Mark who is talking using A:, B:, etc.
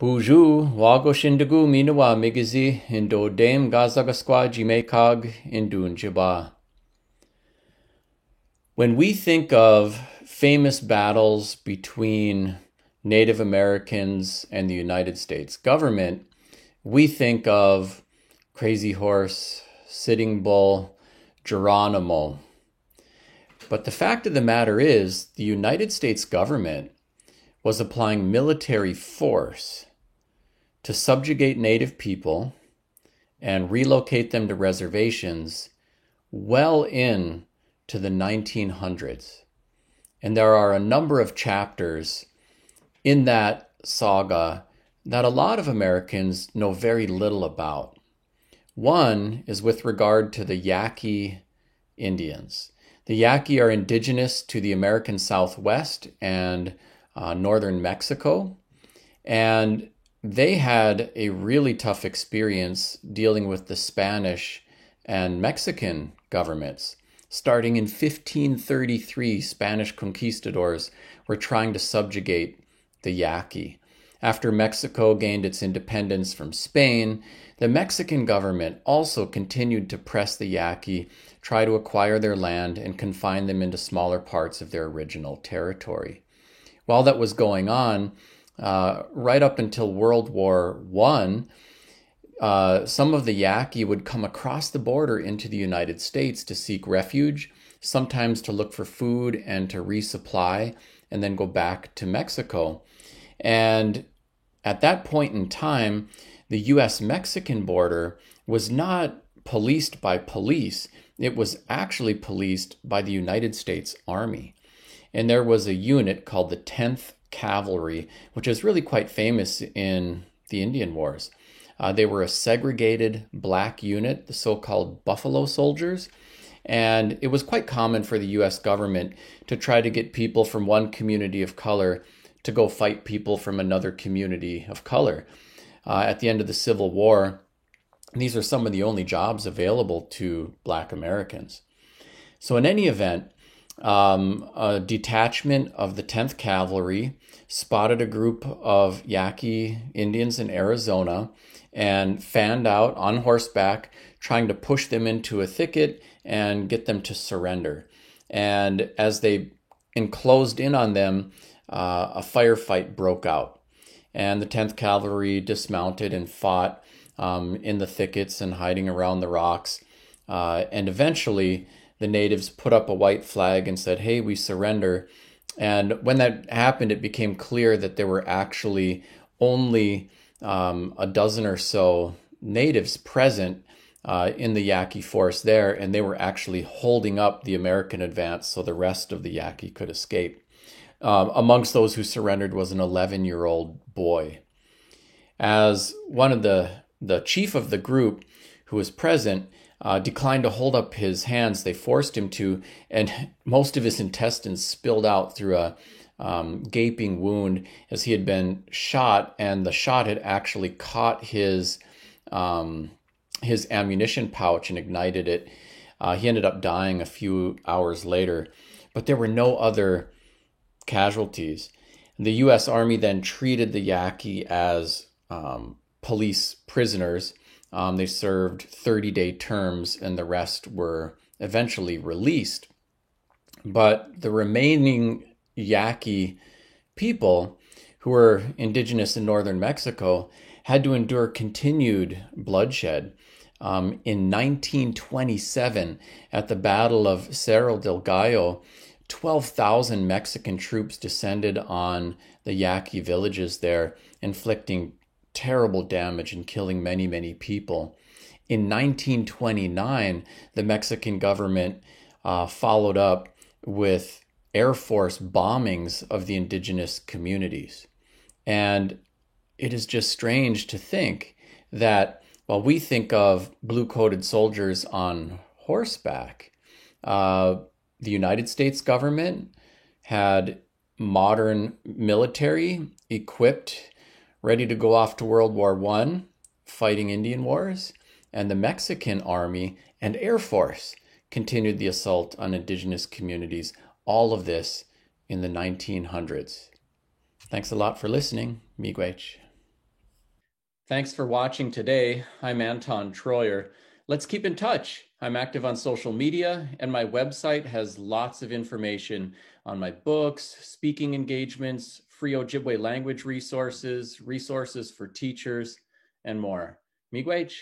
A: Buju, wago shindagu minawa migizi, indo dame gazagasqua jimekag indun jiba. When we think of famous battles between Native Americans and the United States government, we think of Crazy Horse, Sitting Bull, Geronimo. But the fact of the matter is, the United States government was applying military force to subjugate Native people and relocate them to reservations well into the 1900s. And there are a number of chapters in that saga that a lot of Americans know very little about. One is with regard to the Yaqui Indians. The Yaqui are indigenous to the American Southwest and northern Mexico, and they had a really tough experience dealing with the Spanish and Mexican governments. Starting in 1533, Spanish conquistadors were trying to subjugate the Yaqui. After Mexico gained its independence from Spain, the Mexican government also continued to press the Yaqui, try to acquire their land, and confine them into smaller parts of their original territory. While that was going on, right up until World War I, some of the Yaqui would come across the border into the United States to seek refuge, sometimes to look for food and to resupply, and then go back to Mexico. And at that point in time, the US-Mexican border was not policed by police. It was actually policed by the United States Army. And there was a unit called the 10th Cavalry, which is really quite famous in the Indian Wars. They were a segregated black unit, the so-called Buffalo Soldiers. And it was quite common for the US government to try to get people from one community of color to go fight people from another community of color. At the end of the Civil War, these are some of the only jobs available to Black Americans. So in any event, a detachment of the 10th Cavalry spotted a group of Yaqui Indians in Arizona and fanned out on horseback, trying to push them into a thicket and get them to surrender. And as they enclosed in on them, a firefight broke out. And the 10th Cavalry dismounted and fought in the thickets and hiding around the rocks. And eventually, the natives put up a white flag and said, "Hey, we surrender." And when that happened, it became clear that there were actually only a dozen or so natives present in the Yaqui force there, and they were actually holding up the American advance so the rest of the Yaqui could escape. Amongst those who surrendered was an 11-year-old boy. As one of the chief of the group who was present declined to hold up his hands, they forced him to, and most of his intestines spilled out through a gaping wound as he had been shot, and the shot had actually caught his ammunition pouch and ignited it. He ended up dying a few hours later, but there were no other casualties. The U.S. Army then treated the Yaqui as police prisoners. They served 30-day terms, and the rest were eventually released. But the remaining Yaqui people, who were indigenous in northern Mexico, had to endure continued bloodshed. In 1927, at the Battle of Cerro del Gallo, 12,000 Mexican troops descended on the Yaqui villages there, inflicting terrible damage and killing many, many people. In 1929, the Mexican government followed up with Air Force bombings of the indigenous communities. And it is just strange to think that while we think of blue-coated soldiers on horseback, the United States government had modern military equipped, ready to go off to World War I, fighting Indian wars, and the Mexican Army and Air Force continued the assault on indigenous communities, all of this in the 1900s. Thanks a lot for listening. Miigwech. Thanks for watching today. I'm Anton Troyer. Let's keep in touch. I'm active on social media, and my website has lots of information on my books, speaking engagements, free Ojibwe language resources, resources for teachers, and more. Miigwech.